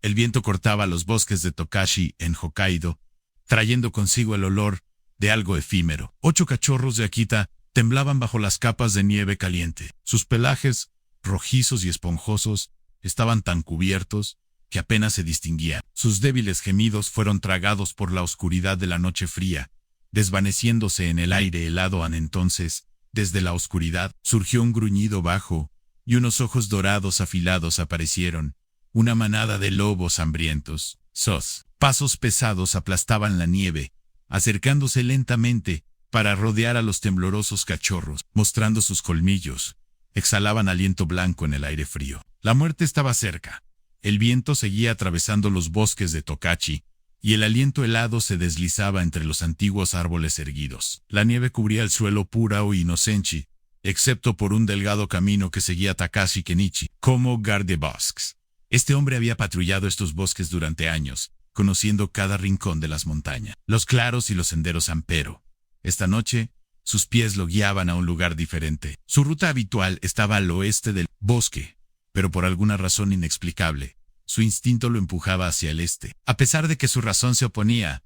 El viento cortaba los bosques de Tokashi en Hokkaido, trayendo consigo el olor de algo efímero. 8 cachorros de Akita temblaban bajo las capas de nieve caliente. Sus pelajes, rojizos y esponjosos, estaban tan cubiertos que apenas se distinguían. Sus débiles gemidos fueron tragados por la oscuridad de la noche fría, desvaneciéndose en el aire helado. Entonces, desde la oscuridad, surgió un gruñido bajo, y unos ojos dorados afilados aparecieron. Una manada de lobos hambrientos. Sus pasos pesados aplastaban la nieve, acercándose lentamente para rodear a los temblorosos cachorros, mostrando sus colmillos. Exhalaban aliento blanco en el aire frío. La muerte estaba cerca. El viento seguía atravesando los bosques de Tokachi, y el aliento helado se deslizaba entre los antiguos árboles erguidos. La nieve cubría el suelo pura o inocente, excepto por un delgado camino que seguía Takashi Kenichi, como guardabosques. Este hombre había patrullado estos bosques durante años, conociendo cada rincón de las montañas, los claros y los senderos ampero. Esta noche, sus pies lo guiaban a un lugar diferente. Su ruta habitual estaba al oeste del bosque, pero por alguna razón inexplicable, su instinto lo empujaba hacia el este. A pesar de que su razón se oponía,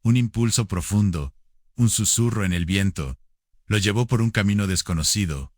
un impulso profundo, un susurro en el viento, lo llevó por un camino desconocido.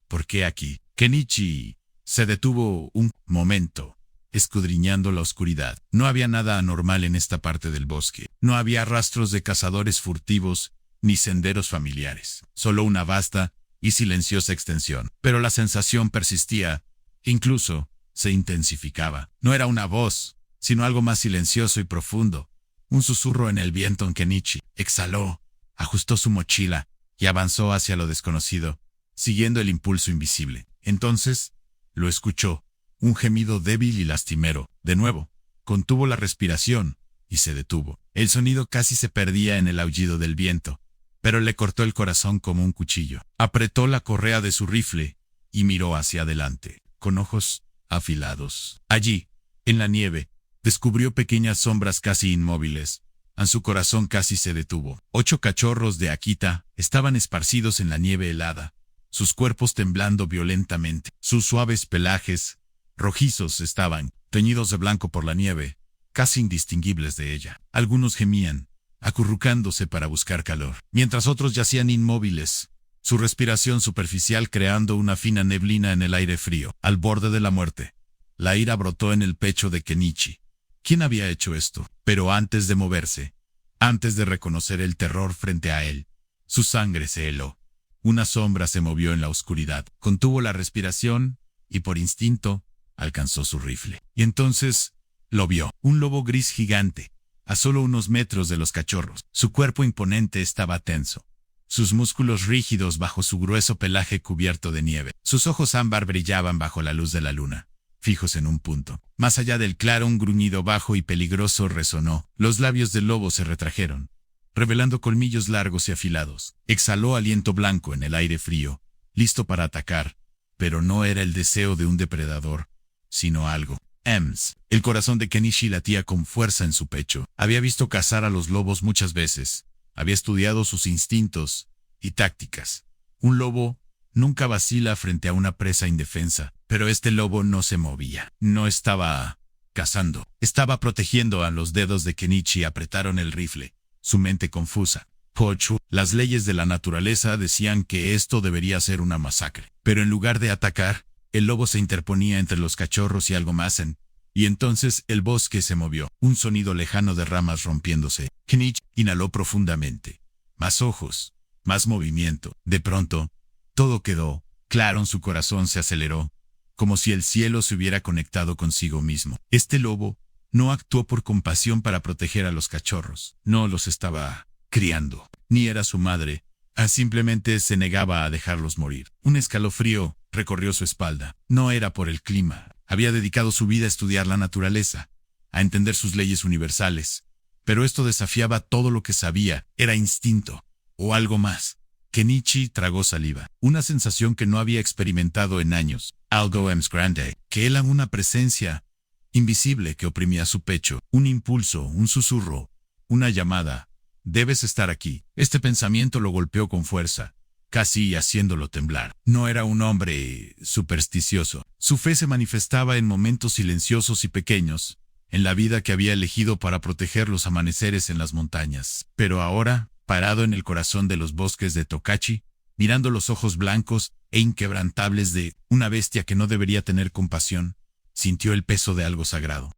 ¿Por qué aquí? Kenichi se detuvo un momento, escudriñando la oscuridad. No había nada anormal en esta parte del bosque. No había rastros de cazadores furtivos, ni senderos familiares. Solo una vasta y silenciosa extensión. Pero la sensación persistía, incluso se intensificaba. No era una voz, sino algo más silencioso y profundo. Un susurro en el viento. En Kenichi exhaló, ajustó su mochila y avanzó hacia lo desconocido, siguiendo el impulso invisible. Entonces, lo escuchó. Un gemido débil y lastimero. De nuevo, contuvo la respiración y se detuvo. El sonido casi se perdía en el aullido del viento, pero le cortó el corazón como un cuchillo. Apretó la correa de su rifle y miró hacia adelante, con ojos afilados. Allí, en la nieve, descubrió pequeñas sombras casi inmóviles. Su corazón casi se detuvo. 8 cachorros de Akita estaban esparcidos en la nieve helada, sus cuerpos temblando violentamente. Sus suaves pelajes rojizos estaban teñidos de blanco por la nieve, casi indistinguibles de ella. Algunos gemían, acurrucándose para buscar calor, mientras otros yacían inmóviles, su respiración superficial creando una fina neblina en el aire frío, al borde de la muerte. La ira brotó en el pecho de Kenichi. ¿Quién había hecho esto? Pero antes de moverse, antes de reconocer el terror frente a él, su sangre se heló. Una sombra se movió en la oscuridad, contuvo la respiración y por instinto alcanzó su rifle. Y entonces lo vio, un lobo gris gigante, a solo unos metros de los cachorros. Su cuerpo imponente estaba tenso, sus músculos rígidos bajo su grueso pelaje cubierto de nieve. Sus ojos ámbar brillaban bajo la luz de la luna, fijos en un punto. Más allá del claro, un gruñido bajo y peligroso resonó. Los labios del lobo se retrajeron, revelando colmillos largos y afilados. Exhaló aliento blanco en el aire frío, listo para atacar, pero no era el deseo de un depredador, sino algo. El corazón de Kenichi latía con fuerza en su pecho. Había visto cazar a los lobos muchas veces. Había estudiado sus instintos y tácticas. Un lobo nunca vacila frente a una presa indefensa, pero este lobo no se movía. No estaba cazando. Estaba protegiendo. A los dedos de Kenichi apretaron el rifle, su mente confusa. Pochu, las leyes de la naturaleza decían que esto debería ser una masacre. Pero en lugar de atacar, el lobo se interponía entre los cachorros y algo más y entonces el bosque se movió. Un sonido lejano de ramas rompiéndose. Kenichi inhaló profundamente. Más ojos, más movimiento. De pronto, todo quedó claro. Su corazón se aceleró, como si el cielo se hubiera conectado consigo mismo. Este lobo no actuó por compasión para proteger a los cachorros. No los estaba criando, ni era su madre. Simplemente se negaba a dejarlos morir. Un escalofrío recorrió su espalda. No era por el clima. Había dedicado su vida a estudiar la naturaleza, a entender sus leyes universales. Pero esto desafiaba todo lo que sabía. Era instinto, o algo más. Kenichi tragó saliva, una sensación que no había experimentado en años. Algo más grande, que era una presencia invisible que oprimía su pecho. Un impulso, un susurro, una llamada. Debes estar aquí. Este pensamiento lo golpeó con fuerza, casi haciéndolo temblar. No era un hombre supersticioso. Su fe se manifestaba en momentos silenciosos y pequeños, en la vida que había elegido para proteger los amaneceres en las montañas. Pero ahora, parado en el corazón de los bosques de Tokachi, mirando los ojos blancos e inquebrantables de una bestia que no debería tener compasión, sintió el peso de algo sagrado.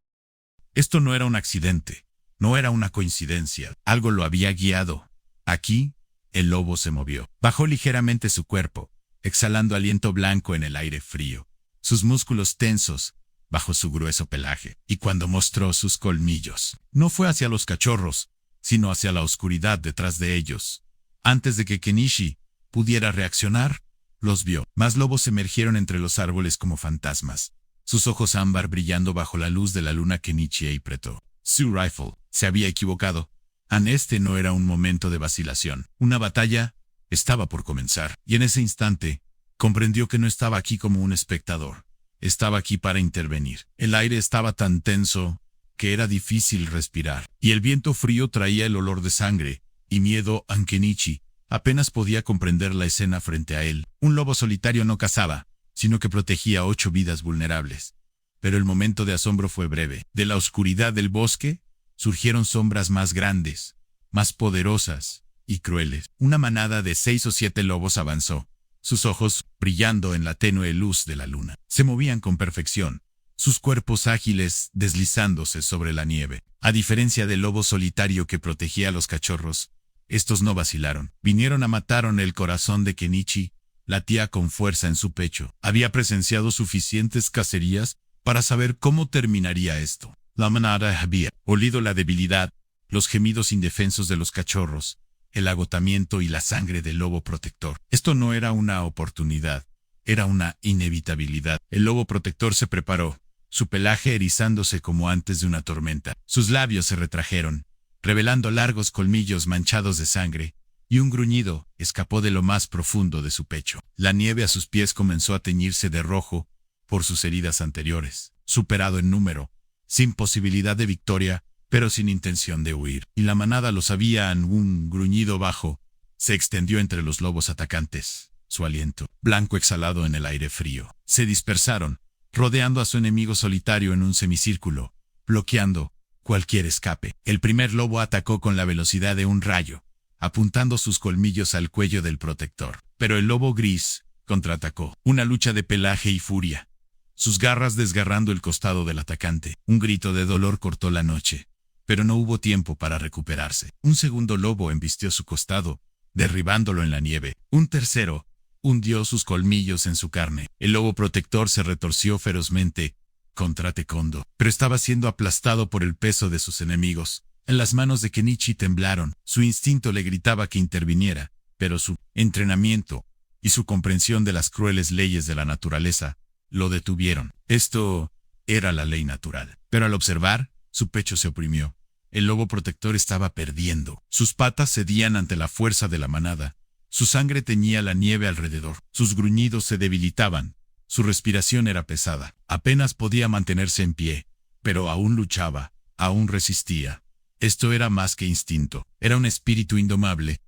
Esto no era un accidente, no era una coincidencia, algo lo había guiado. Aquí, el lobo se movió. Bajó ligeramente su cuerpo, exhalando aliento blanco en el aire frío, sus músculos tensos bajo su grueso pelaje, y cuando mostró sus colmillos, no fue hacia los cachorros, sino hacia la oscuridad detrás de ellos. Antes de que Kenichi pudiera reaccionar, los vio. Más lobos emergieron entre los árboles como fantasmas, sus ojos ámbar brillando bajo la luz de la luna. Kenichi apretó su rifle. Se había equivocado. Este no era un momento de vacilación. Una batalla estaba por comenzar, y en ese instante comprendió que no estaba aquí como un espectador. Estaba aquí para intervenir. El aire estaba tan tenso que era difícil respirar, y el viento frío traía el olor de sangre y miedo. Kenichi apenas podía comprender la escena frente a él. Un lobo solitario no cazaba, sino que protegía 8 vidas vulnerables. Pero el momento de asombro fue breve. De la oscuridad del bosque surgieron sombras más grandes, más poderosas y crueles. Una manada de 6 o 7 lobos avanzó, sus ojos brillando en la tenue luz de la luna. Se movían con perfección, sus cuerpos ágiles deslizándose sobre la nieve. A diferencia del lobo solitario que protegía a los cachorros, estos no vacilaron. Vinieron a matar el corazón de Kenichi, latía con fuerza en su pecho. Había presenciado suficientes cacerías para saber cómo terminaría esto. La manada había olido la debilidad, los gemidos indefensos de los cachorros, el agotamiento y la sangre del lobo protector. Esto no era una oportunidad, era una inevitabilidad. El lobo protector se preparó, su pelaje erizándose como antes de una tormenta. Sus labios se retrajeron, revelando largos colmillos manchados de sangre, y un gruñido escapó de lo más profundo de su pecho. La nieve a sus pies comenzó a teñirse de rojo por sus heridas anteriores. Superado en número, sin posibilidad de victoria, pero sin intención de huir. Y la manada lo sabía. Un gruñido bajo se extendió entre los lobos atacantes. Su aliento, blanco exhalado en el aire frío. Se dispersaron, rodeando a su enemigo solitario en un semicírculo, bloqueando cualquier escape. El primer lobo atacó con la velocidad de un rayo, apuntando sus colmillos al cuello del protector. Pero el lobo gris contraatacó. Una lucha de pelaje y furia, sus garras desgarrando el costado del atacante. Un grito de dolor cortó la noche, pero no hubo tiempo para recuperarse. Un segundo lobo embistió su costado, derribándolo en la nieve. Un tercero hundió sus colmillos en su carne. El lobo protector se retorció ferozmente contra Tekondo, pero estaba siendo aplastado por el peso de sus enemigos. En las manos de Kenichi temblaron. Su instinto le gritaba que interviniera, pero su entrenamiento y su comprensión de las crueles leyes de la naturaleza lo detuvieron. Esto era la ley natural. Pero al observar, su pecho se oprimió. El lobo protector estaba perdiendo. Sus patas cedían ante la fuerza de la manada. Su sangre teñía la nieve alrededor. Sus gruñidos se debilitaban. Su respiración era pesada. Apenas podía mantenerse en pie, pero aún luchaba, aún resistía. Esto era más que instinto. Era un espíritu indomable.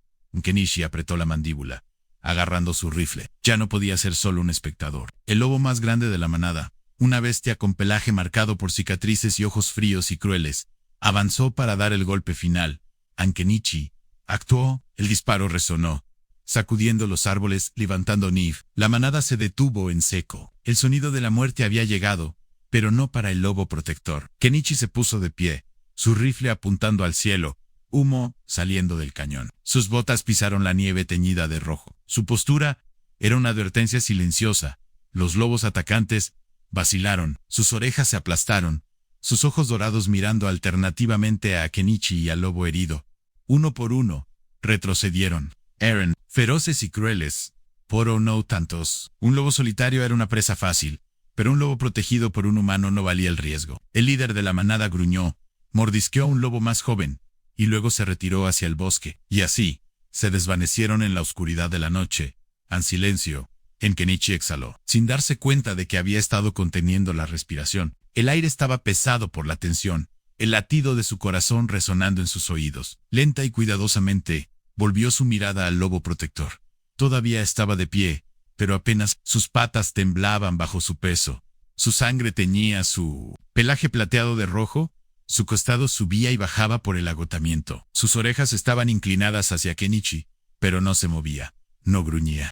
Kenichi apretó la mandíbula, agarrando su rifle. Ya no podía ser solo un espectador. El lobo más grande de la manada, una bestia con pelaje marcado por cicatrices y ojos fríos y crueles, avanzó para dar el golpe final. Kenichi actuó. El disparo resonó, sacudiendo los árboles, levantando nieve. La manada se detuvo en seco. El sonido de la muerte había llegado, pero no para el lobo protector. Kenichi se puso de pie, su rifle apuntando al cielo, humo saliendo del cañón. Sus botas pisaron la nieve teñida de rojo. Su postura era una advertencia silenciosa. Los lobos atacantes vacilaron, sus orejas se aplastaron, sus ojos dorados mirando alternativamente a Kenichi y al lobo herido. Uno por uno, retrocedieron. Eran feroces y crueles, pero no tantos. Un lobo solitario era una presa fácil, pero un lobo protegido por un humano no valía el riesgo. El líder de la manada gruñó, mordisqueó a un lobo más joven, y luego se retiró hacia el bosque. Y así, se desvanecieron en la oscuridad de la noche. En silencio, Kenichi exhaló, sin darse cuenta de que había estado conteniendo la respiración. El aire estaba pesado por la tensión, el latido de su corazón resonando en sus oídos. Lenta y cuidadosamente, volvió su mirada al lobo protector. Todavía estaba de pie, pero apenas sus patas temblaban bajo su peso. Su sangre teñía su pelaje plateado de rojo, Su costado subía y bajaba por el agotamiento. Sus orejas estaban inclinadas hacia Kenichi, pero no se movía, no gruñía.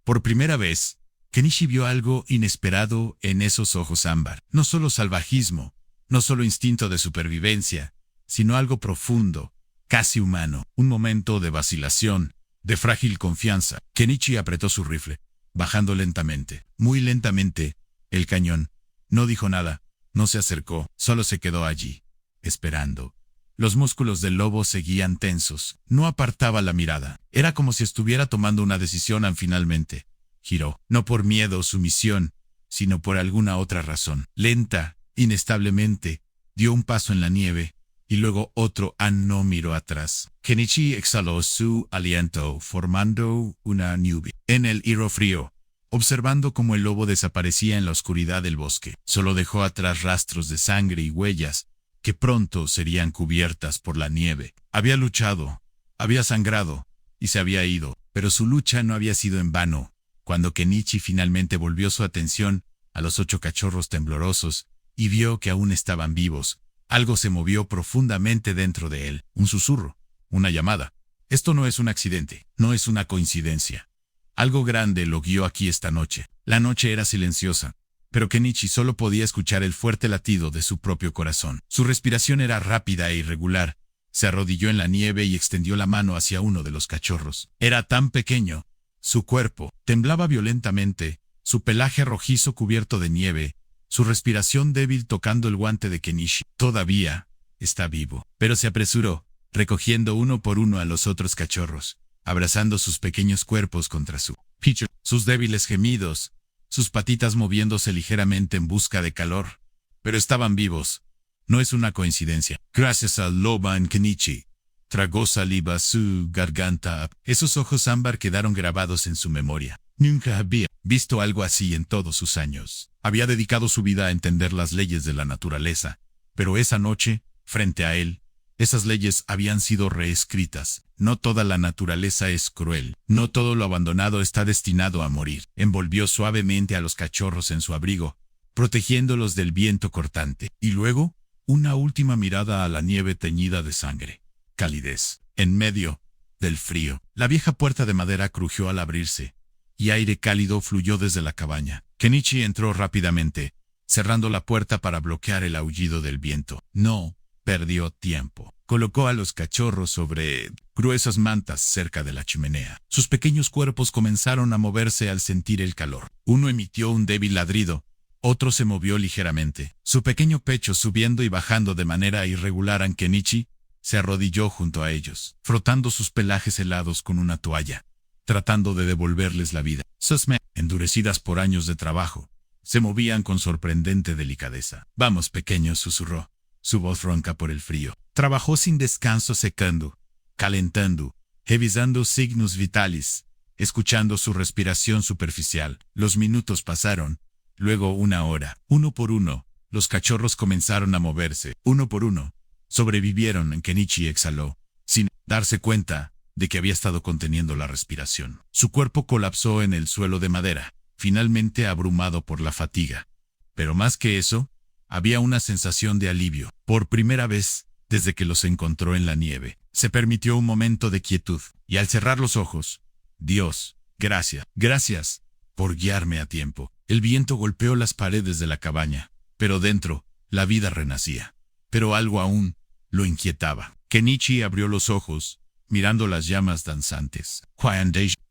Por primera vez, Kenichi vio algo inesperado en esos ojos ámbar. No solo salvajismo, no solo instinto de supervivencia, sino algo profundo, casi humano. Un momento de vacilación, de frágil confianza. Kenichi apretó su rifle, bajando lentamente, muy lentamente, el cañón. No dijo nada, no se acercó, solo se quedó allí, esperando. Los músculos del lobo seguían tensos, no apartaba la mirada. Era como si estuviera tomando una decisión finalmente. Giró, no por miedo o sumisión, sino por alguna otra razón. Lenta, inestablemente, dio un paso en la nieve, y luego otro. No miró atrás. Kenichi exhaló su aliento, formando una nube en el hilo frío, observando cómo el lobo desaparecía en la oscuridad del bosque. Solo dejó atrás rastros de sangre y huellas, que pronto serían cubiertas por la nieve. Había luchado, había sangrado, y se había ido, pero su lucha no había sido en vano. Cuando Kenichi finalmente volvió su atención a los 8 cachorros temblorosos y vio que aún estaban vivos, algo se movió profundamente dentro de él. Un susurro, una llamada. Esto no es un accidente, no es una coincidencia. Algo grande lo guió aquí esta noche. La noche era silenciosa, pero Kenichi solo podía escuchar el fuerte latido de su propio corazón. Su respiración era rápida e irregular. Se arrodilló en la nieve y extendió la mano hacia uno de los cachorros. Era tan pequeño. Su cuerpo temblaba violentamente, su pelaje rojizo cubierto de nieve, su respiración débil tocando el guante de Kenichi. Todavía está vivo. Pero se apresuró, recogiendo uno por uno a los otros cachorros, abrazando sus pequeños cuerpos contra su pecho, sus débiles gemidos, sus patitas moviéndose ligeramente en busca de calor. Pero estaban vivos. No es una coincidencia. Gracias al lobo en Kenichi. Tragó saliva su garganta. Esos ojos ámbar quedaron grabados en su memoria. Nunca había visto algo así en todos sus años. Había dedicado su vida a entender las leyes de la naturaleza. Pero esa noche, frente a él, esas leyes habían sido reescritas. No toda la naturaleza es cruel. No todo lo abandonado está destinado a morir. Envolvió suavemente a los cachorros en su abrigo, protegiéndolos del viento cortante. Y luego, una última mirada a la nieve teñida de sangre. Calidez. En medio del frío, la vieja puerta de madera crujió al abrirse, y aire cálido fluyó desde la cabaña. Kenichi entró rápidamente, cerrando la puerta para bloquear el aullido del viento. No perdió tiempo. Colocó a los cachorros sobre gruesas mantas cerca de la chimenea. Sus pequeños cuerpos comenzaron a moverse al sentir el calor. Uno emitió un débil ladrido, otro se movió ligeramente, su pequeño pecho subiendo y bajando de manera irregular. Kenichi se arrodilló junto a ellos, frotando sus pelajes helados con una toalla, tratando de devolverles la vida. Sus manos, endurecidas por años de trabajo, se movían con sorprendente delicadeza. Vamos, pequeño, susurró, su voz ronca por el frío. Trabajó sin descanso, secando, calentando, revisando signos vitales, escuchando su respiración superficial. Los minutos pasaron, luego una hora. Uno por uno, los cachorros comenzaron a moverse. Uno por uno, sobrevivieron. Kenichi exhaló, sin darse cuenta de que había estado conteniendo la respiración. Su cuerpo colapsó en el suelo de madera, finalmente abrumado por la fatiga. Pero más que eso, había una sensación de alivio. Por primera vez, desde que los encontró en la nieve, se permitió un momento de quietud, y al cerrar los ojos, Dios, gracias por guiarme a tiempo. El viento golpeó las paredes de la cabaña, pero dentro, la vida renacía. Pero algo aún lo inquietaba. Kenichi abrió los ojos, mirando las llamas danzantes.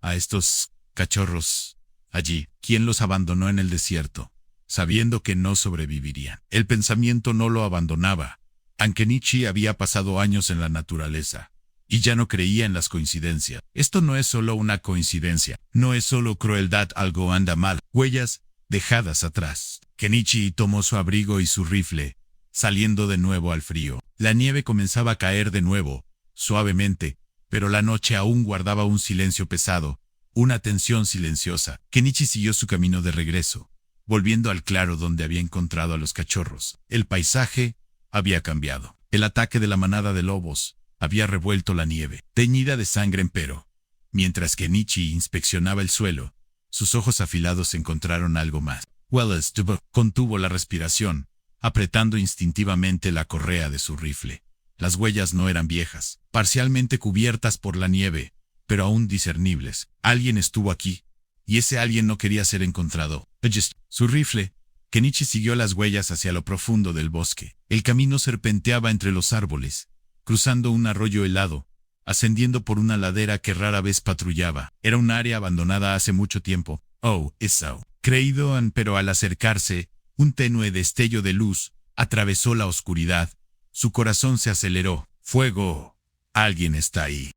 A estos cachorros allí, ¿quién los abandonó en el desierto, sabiendo que no sobrevivirían? El pensamiento no lo abandonaba. Kenichi había pasado años en la naturaleza, y ya no creía en las coincidencias. Esto no es solo una coincidencia, no es solo crueldad, algo anda mal. Huellas dejadas atrás. Kenichi tomó su abrigo y su rifle, saliendo de nuevo al frío. La nieve comenzaba a caer de nuevo, suavemente, pero la noche aún guardaba un silencio pesado, una tensión silenciosa. Kenichi siguió su camino de regreso, volviendo al claro donde había encontrado a los cachorros. El paisaje había cambiado. El ataque de la manada de lobos había revuelto la nieve, teñida de sangre. Empero, mientras Kenichi inspeccionaba el suelo, sus ojos afilados encontraron algo más. Contuvo la respiración, apretando instintivamente la correa de su rifle. Las huellas no eran viejas, parcialmente cubiertas por la nieve, pero aún discernibles. Alguien estuvo aquí, y ese alguien no quería ser encontrado. Su rifle. Kenichi siguió las huellas hacia lo profundo del bosque. El camino serpenteaba entre los árboles, cruzando un arroyo helado, ascendiendo por una ladera que rara vez patrullaba. Era un área abandonada hace mucho tiempo. Oh, eso. Creído, pero al acercarse, un tenue destello de luz atravesó la oscuridad. Su corazón se aceleró. ¡Fuego! Alguien está ahí.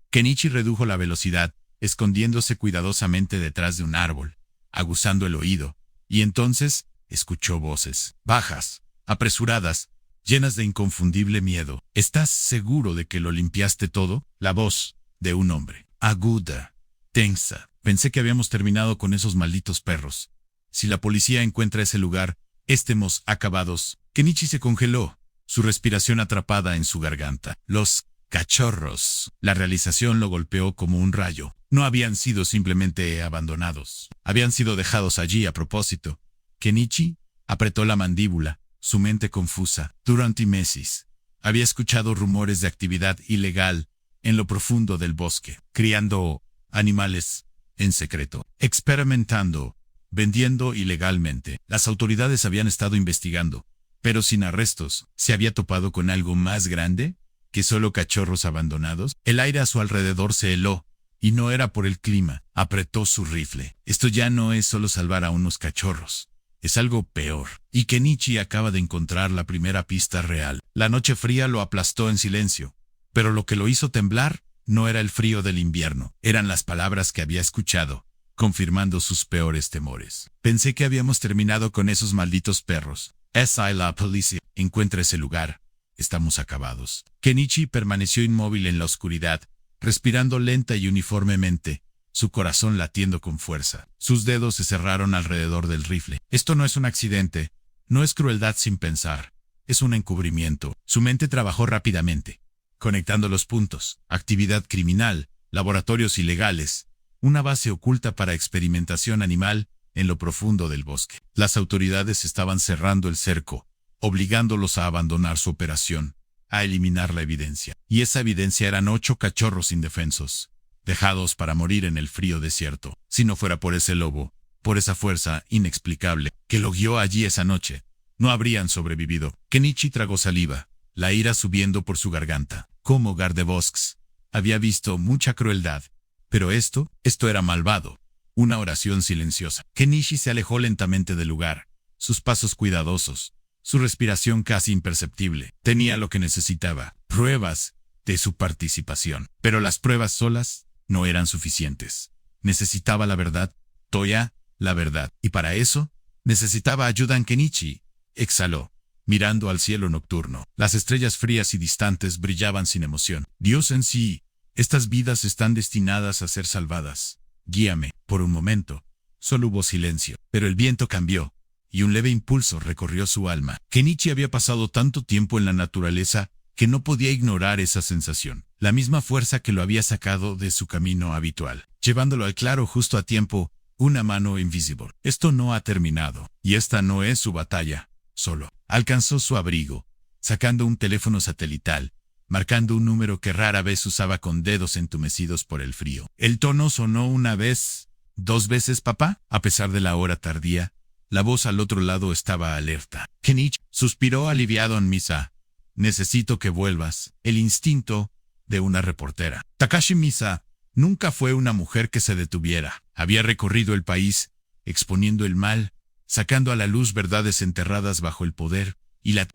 Kenichi redujo la velocidad, escondiéndose cuidadosamente detrás de un árbol, aguzando el oído, y entonces escuchó voces, bajas, apresuradas, llenas de inconfundible miedo. ¿Estás seguro de que lo limpiaste todo? La voz de un hombre, aguda, tensa. Pensé que habíamos terminado con esos malditos perros. Si la policía encuentra ese lugar, estemos acabados. Kenichi se congeló, su respiración atrapada en su garganta. Los cachorros. La realización lo golpeó como un rayo. No habían sido simplemente abandonados. Habían sido dejados allí a propósito. Kenichi apretó la mandíbula, su mente confusa. Durante meses había escuchado rumores de actividad ilegal en lo profundo del bosque, criando animales en secreto, experimentando, vendiendo ilegalmente. Las autoridades habían estado investigando, pero sin arrestos. ¿Se había topado con algo más grande que solo cachorros abandonados? El aire a su alrededor se heló, y no era por el clima. Apretó su rifle. Esto ya no es solo salvar a unos cachorros. Es algo peor. Y Kenichi acaba de encontrar la primera pista real. La noche fría lo aplastó en silencio. Pero lo que lo hizo temblar no era el frío del invierno. Eran las palabras que había escuchado, confirmando sus peores temores. Pensé que habíamos terminado con esos malditos perros. S.I. la policía. Encuentra ese lugar. Estamos acabados. Kenichi permaneció inmóvil en la oscuridad, respirando lenta y uniformemente, su corazón latiendo con fuerza. Sus dedos se cerraron alrededor del rifle. Esto no es un accidente, no es crueldad sin pensar, es un encubrimiento. Su mente trabajó rápidamente, conectando los puntos: actividad criminal, laboratorios ilegales, una base oculta para experimentación animal en lo profundo del bosque. Las autoridades estaban cerrando el cerco, obligándolos a abandonar su operación, a eliminar la evidencia. Y esa evidencia eran 8 cachorros indefensos, dejados para morir en el frío desierto. Si no fuera por ese lobo, por esa fuerza inexplicable que lo guió allí esa noche, no habrían sobrevivido. Kenichi tragó saliva, la ira subiendo por su garganta. Como guardabosques, había visto mucha crueldad, pero esto era malvado. Una oración silenciosa. Kenichi se alejó lentamente del lugar, sus pasos cuidadosos, su respiración casi imperceptible. Tenía lo que necesitaba: pruebas de su participación. Pero las pruebas solas no eran suficientes. Necesitaba la verdad, Toya, la verdad. Y para eso, necesitaba ayuda en Kenichi. Exhaló, mirando al cielo nocturno. Las estrellas frías y distantes brillaban sin emoción. Dios en sí, estas vidas están destinadas a ser salvadas. Guíame. Por un momento, solo hubo silencio, pero el viento cambió, y un leve impulso recorrió su alma. Kenichi había pasado tanto tiempo en la naturaleza que no podía ignorar esa sensación, la misma fuerza que lo había sacado de su camino habitual, llevándolo al claro justo a tiempo, una mano invisible. Esto no ha terminado, y esta no es su batalla, solo. Alcanzó su abrigo, sacando un teléfono satelital, marcando un número que rara vez usaba con dedos entumecidos por el frío. El tono sonó una vez, 2 veces. ¿Papá? A pesar de la hora tardía, la voz al otro lado estaba alerta. Kenichi suspiró aliviado en Misa. Necesito que vuelvas. El instinto de una reportera. Takashi Misa nunca fue una mujer que se detuviera. Había recorrido el país, exponiendo el mal, sacando a la luz verdades enterradas bajo el poder y la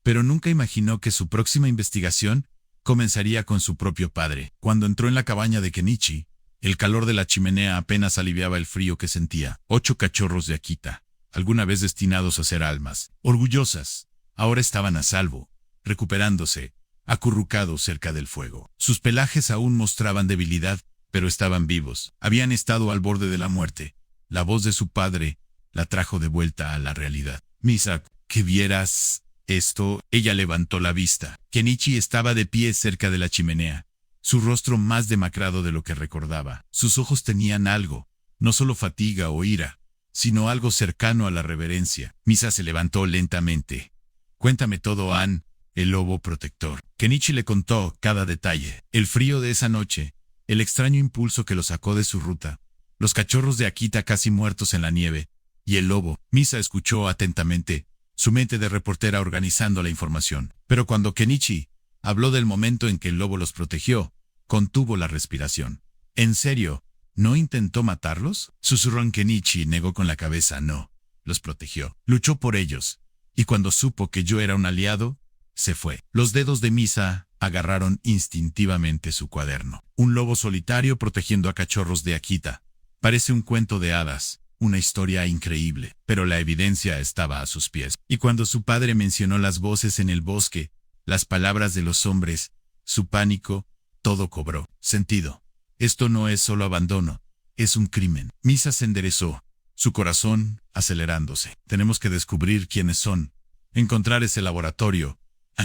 pero nunca imaginó que su próxima investigación comenzaría con su propio padre. Cuando entró en la cabaña de Kenichi, el calor de la chimenea apenas aliviaba el frío que sentía. 8 cachorros de Akita, alguna vez destinados a ser almas orgullosas, ahora estaban a salvo, recuperándose, acurrucados cerca del fuego. Sus pelajes aún mostraban debilidad, pero estaban vivos. Habían estado al borde de la muerte. La voz de su padre la trajo de vuelta a la realidad. Misa, que vieras esto. Ella levantó la vista. Kenichi estaba de pie cerca de la chimenea, su rostro más demacrado de lo que recordaba. Sus ojos tenían algo, no solo fatiga o ira, sino algo cercano a la reverencia. Misa se levantó lentamente. Cuéntame todo, Ann, el lobo protector. Kenichi le contó cada detalle. El frío de esa noche, el extraño impulso que lo sacó de su ruta, los cachorros de Akita casi muertos en la nieve, y el lobo. Misa escuchó atentamente, su mente de reportera organizando la información. Pero cuando Kenichi habló del momento en que el lobo los protegió, contuvo la respiración. ¿En serio? ¿No intentó matarlos? Susurró Kenichi y negó con la cabeza. No, los protegió. Luchó por ellos. Y cuando supo que yo era un aliado, se fue. Los dedos de Misa agarraron instintivamente su cuaderno. Un lobo solitario protegiendo a cachorros de Akita. Parece un cuento de hadas, una historia increíble, pero la evidencia estaba a sus pies. Y cuando su padre mencionó las voces en el bosque, las palabras de los hombres, su pánico, todo cobró sentido. Esto no es solo abandono, es un crimen. Misa se enderezó, su corazón acelerándose. Tenemos que descubrir quiénes son, encontrar ese laboratorio.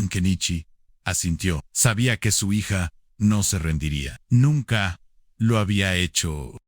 Kenichi asintió. Sabía que su hija no se rendiría. Nunca lo había hecho.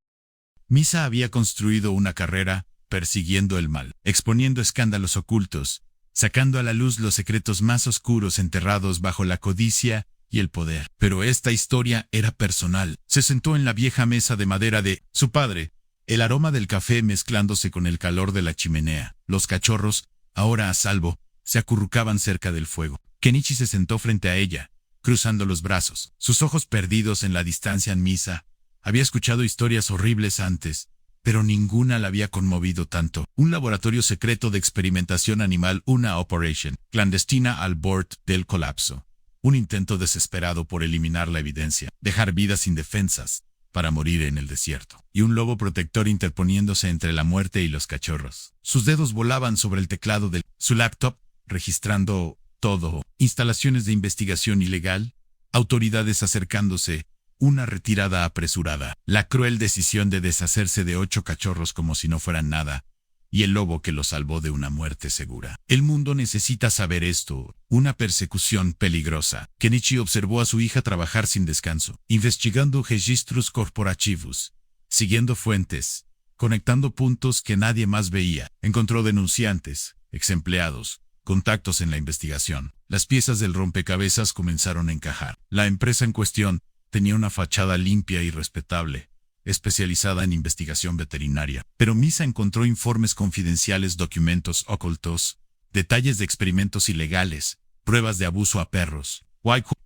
Misa había construido una carrera persiguiendo el mal, exponiendo escándalos ocultos, sacando a la luz los secretos más oscuros enterrados bajo la codicia y el poder. Pero esta historia era personal. Se sentó en la vieja mesa de madera de su padre, el aroma del café mezclándose con el calor de la chimenea. Los cachorros, ahora a salvo, se acurrucaban cerca del fuego. Kenichi se sentó frente a ella, cruzando los brazos, sus ojos perdidos en la distancia. En Misa había escuchado historias horribles antes, pero ninguna la había conmovido tanto. Un laboratorio secreto de experimentación animal, una operation clandestina al borde del colapso. Un intento desesperado por eliminar la evidencia, dejar vidas indefensas para morir en el desierto. Y un lobo protector interponiéndose entre la muerte y los cachorros. Sus dedos volaban sobre el teclado de su laptop, registrando todo. Instalaciones de investigación ilegal, autoridades acercándose, una retirada apresurada, la cruel decisión de deshacerse de 8 cachorros como si no fueran nada, y el lobo que los salvó de una muerte segura. El mundo necesita saber esto, una persecución peligrosa. Kenichi observó a su hija trabajar sin descanso, investigando registros corporativos, siguiendo fuentes, conectando puntos que nadie más veía. Encontró denunciantes, exempleados, contactos en la investigación. Las piezas del rompecabezas comenzaron a encajar. La empresa en cuestión tenía una fachada limpia y respetable, especializada en investigación veterinaria. Pero Misa encontró informes confidenciales, documentos ocultos, detalles de experimentos ilegales, pruebas de abuso a perros.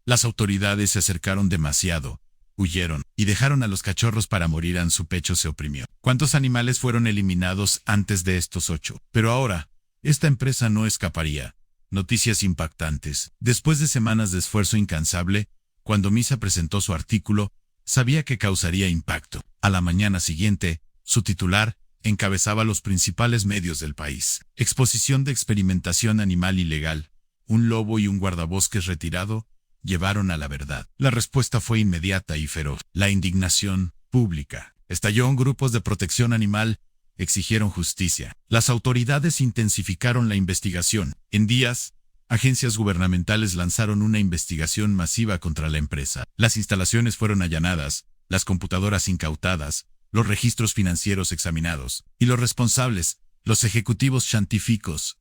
Las autoridades se acercaron demasiado, huyeron, y dejaron a los cachorros para morir. En su pecho se oprimió. ¿Cuántos animales fueron eliminados antes de estos 8? Pero ahora, esta empresa no escaparía. Noticias impactantes. Después de semanas de esfuerzo incansable, cuando Misa presentó su artículo, sabía que causaría impacto. A la mañana siguiente, su titular encabezaba los principales medios del país. Exposición de experimentación animal ilegal. Un lobo y un guardabosques retirado llevaron a la verdad. La respuesta fue inmediata y feroz. La indignación pública estalló. Grupos de protección animal exigieron justicia. Las autoridades intensificaron la investigación. En días, agencias gubernamentales lanzaron una investigación masiva contra la empresa. Las instalaciones fueron allanadas, las computadoras incautadas, los registros financieros examinados, y los responsables, los ejecutivos científicos,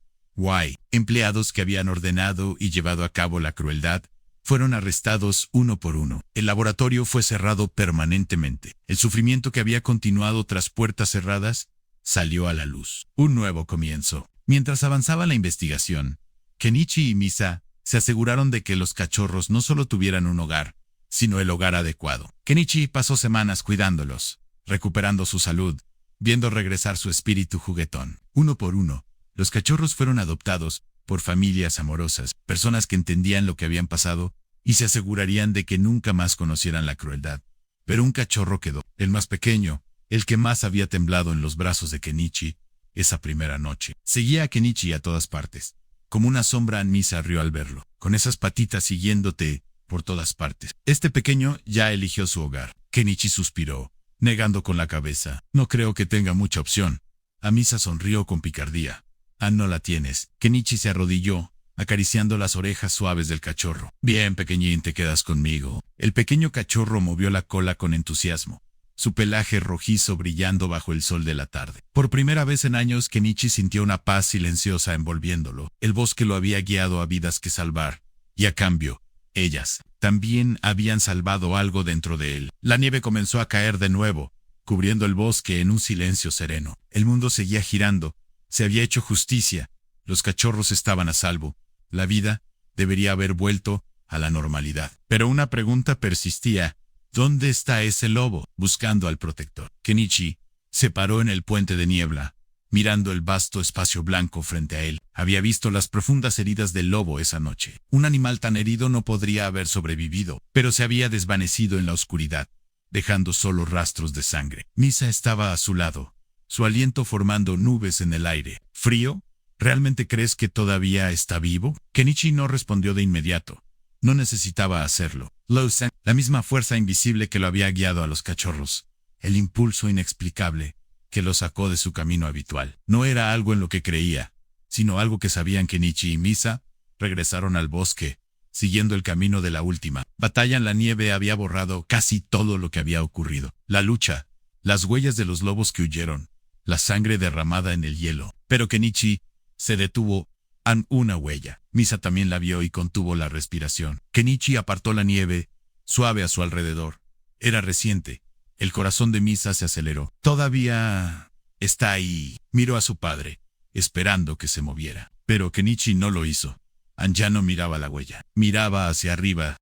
empleados que habían ordenado y llevado a cabo la crueldad, fueron arrestados uno por uno. El laboratorio fue cerrado permanentemente. El sufrimiento que había continuado tras puertas cerradas salió a la luz. Un nuevo comienzo. Mientras avanzaba la investigación, Kenichi y Misa se aseguraron de que los cachorros no solo tuvieran un hogar, sino el hogar adecuado. Kenichi pasó semanas cuidándolos, recuperando su salud, viendo regresar su espíritu juguetón. Uno por uno, los cachorros fueron adoptados por familias amorosas, personas que entendían lo que habían pasado y se asegurarían de que nunca más conocieran la crueldad. Pero un cachorro quedó, el más pequeño, el que más había temblado en los brazos de Kenichi esa primera noche. Seguía a Kenichi a todas partes. Como una sombra. Misa rió al verlo, con esas patitas siguiéndote por todas partes. Este pequeño ya eligió su hogar. Kenichi suspiró, negando con la cabeza. No creo que tenga mucha opción. Misa sonrió con picardía. No la tienes. Kenichi se arrodilló, acariciando las orejas suaves del cachorro. Bien, pequeñín, te quedas conmigo. El pequeño cachorro movió la cola con entusiasmo. su pelaje rojizo brillando bajo el sol de la tarde. Por primera vez en años, Kenichi sintió una paz silenciosa envolviéndolo. El bosque lo había guiado a vidas que salvar, y a cambio, ellas también habían salvado algo dentro de él. La nieve comenzó a caer de nuevo, cubriendo el bosque en un silencio sereno. El mundo seguía girando, se había hecho justicia, los cachorros estaban a salvo, la vida debería haber vuelto a la normalidad. Pero una pregunta persistía: ¿dónde está ese lobo? Buscando al protector. Kenichi se paró en el puente de niebla, mirando el vasto espacio blanco frente a él. Había visto las profundas heridas del lobo esa noche. Un animal tan herido no podría haber sobrevivido, pero se había desvanecido en la oscuridad, dejando solo rastros de sangre. Misa estaba a su lado, su aliento formando nubes en el aire. ¿Frío? ¿Realmente crees que todavía está vivo? Kenichi no respondió de inmediato. No necesitaba hacerlo. La misma fuerza invisible que lo había guiado a los cachorros, el impulso inexplicable que lo sacó de su camino habitual. No era algo en lo que creía, sino algo que sabían. Kenichi y Misa regresaron al bosque, siguiendo el camino de la última batalla. En la nieve había borrado casi todo lo que había ocurrido. La lucha, las huellas de los lobos que huyeron, la sangre derramada en el hielo. Pero Kenichi se detuvo ante una huella. Misa también la vio y contuvo la respiración. Kenichi apartó la nieve, suave a su alrededor. Era reciente. El corazón de Misa se aceleró. Todavía está ahí. Miró a su padre, esperando que se moviera. Pero Kenichi no lo hizo. Ya no miraba la huella. Miraba hacia arriba.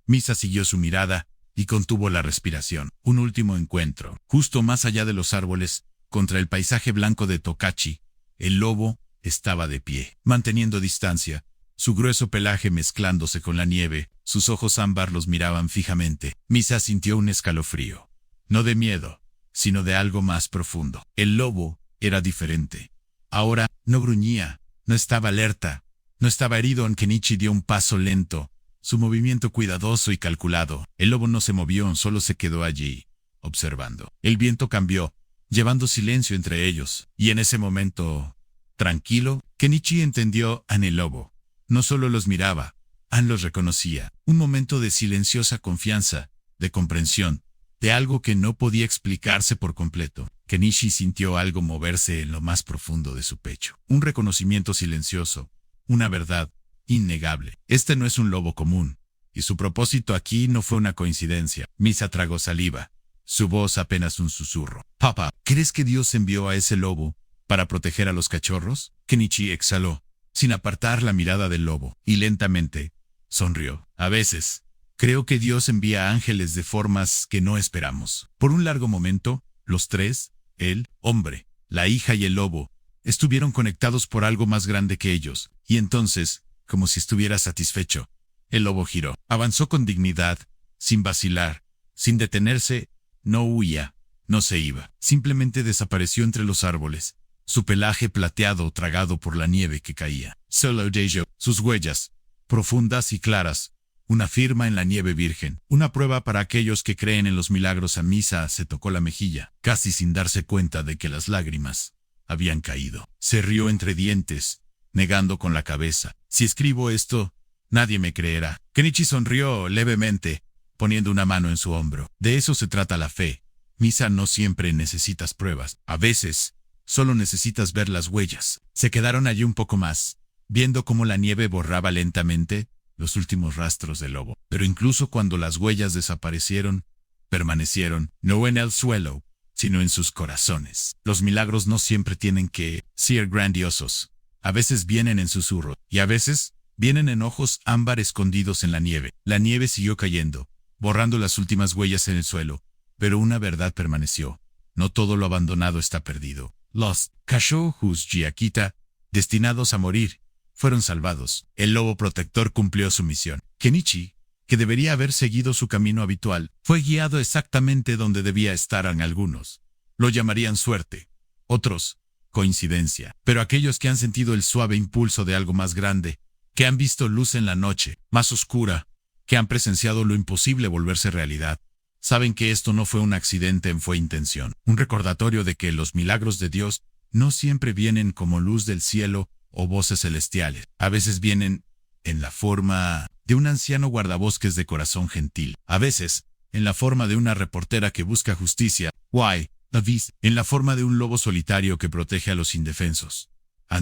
Misa siguió su mirada y contuvo la respiración. Un último encuentro. Justo más allá de los árboles, contra el paisaje blanco de Tokachi, el lobo estaba de pie, manteniendo distancia, su grueso pelaje mezclándose con la nieve. Sus ojos ámbar los miraban fijamente. Misa sintió un escalofrío. No de miedo, sino de algo más profundo. El lobo era diferente. Ahora no gruñía, no estaba alerta, no estaba herido. Kenichi dio un paso lento, su movimiento cuidadoso y calculado. El lobo no se movió, solo se quedó allí, observando. El viento cambió, llevando silencio entre ellos, y en ese momento tranquilo, Kenichi entendió a el lobo. No solo los miraba, los reconocía. Un momento de silenciosa confianza, de comprensión, de algo que no podía explicarse por completo. Kenichi sintió algo moverse en lo más profundo de su pecho. Un reconocimiento silencioso, una verdad innegable. Este no es un lobo común, y su propósito aquí no fue una coincidencia. Misa tragó saliva, su voz apenas un susurro. Papá, ¿crees que Dios envió a ese lobo para proteger a los cachorros? Kenichi exhaló, sin apartar la mirada del lobo, y lentamente sonrió. A veces, creo que Dios envía ángeles de formas que no esperamos. Por un largo momento, los tres, el hombre, la hija y el lobo, estuvieron conectados por algo más grande que ellos, y entonces, como si estuviera satisfecho, el lobo giró. Avanzó con dignidad, sin vacilar, sin detenerse. No huía, no se iba. Simplemente desapareció entre los árboles, su pelaje plateado tragado por la nieve que caía. Solo Dejo, sus huellas, profundas y claras, una firma en la nieve virgen, una prueba para aquellos que creen en los milagros. A Misa se tocó la mejilla, casi sin darse cuenta de que las lágrimas habían caído. Se rió entre dientes, negando con la cabeza. Si escribo esto, nadie me creerá. Kenichi sonrió levemente, poniendo una mano en su hombro. De eso se trata la fe. Misa, no siempre necesitas pruebas. A veces, solo necesitas ver las huellas. Se quedaron allí un poco más, viendo cómo la nieve borraba lentamente los últimos rastros del lobo. Pero incluso cuando las huellas desaparecieron, permanecieron, no en el suelo, sino en sus corazones. Los milagros no siempre tienen que ser grandiosos. A veces vienen en susurro, y a veces vienen en ojos ámbar escondidos en la nieve. La nieve siguió cayendo, borrando las últimas huellas en el suelo, pero una verdad permaneció. No todo lo abandonado está perdido. Los cachorros Gyakita, destinados a morir, fueron salvados. El lobo protector cumplió su misión. Kenichi, que debería haber seguido su camino habitual, fue guiado exactamente donde debía estar. Algunos lo llamarían suerte, otros coincidencia. Pero aquellos que han sentido el suave impulso de algo más grande, que han visto luz en la noche más oscura, que han presenciado lo imposible volverse realidad, saben que esto no fue un accidente, fue intención. Un recordatorio de que los milagros de Dios no siempre vienen como luz del cielo o voces celestiales. A veces vienen en la forma de un anciano guardabosques de corazón gentil. A veces, en la forma de una reportera que busca justicia. Y. David, en la forma de un lobo solitario que protege a los indefensos.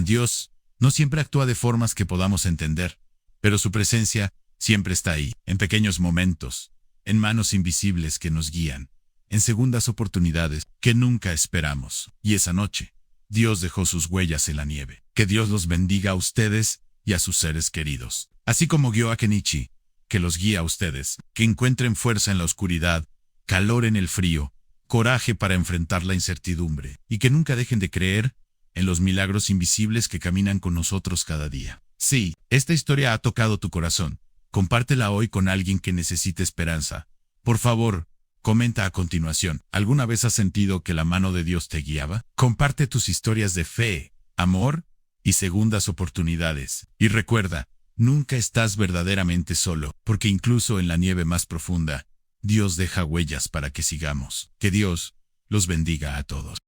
Dios no siempre actúa de formas que podamos entender, pero su presencia siempre está ahí, en pequeños momentos, en manos invisibles que nos guían, en segundas oportunidades que nunca esperamos. Y esa noche, Dios dejó sus huellas en la nieve. Que Dios los bendiga a ustedes y a sus seres queridos. Así como guió a Kenichi, que los guía a ustedes, que encuentren fuerza en la oscuridad, calor en el frío, coraje para enfrentar la incertidumbre, y que nunca dejen de creer en los milagros invisibles que caminan con nosotros cada día. Sí, esta historia ha tocado tu corazón. Compártela hoy con alguien que necesite esperanza. Por favor, comenta a continuación. ¿Alguna vez has sentido que la mano de Dios te guiaba? Comparte tus historias de fe, amor y segundas oportunidades. Y recuerda, nunca estás verdaderamente solo, porque incluso en la nieve más profunda, Dios deja huellas para que sigamos. Que Dios los bendiga a todos.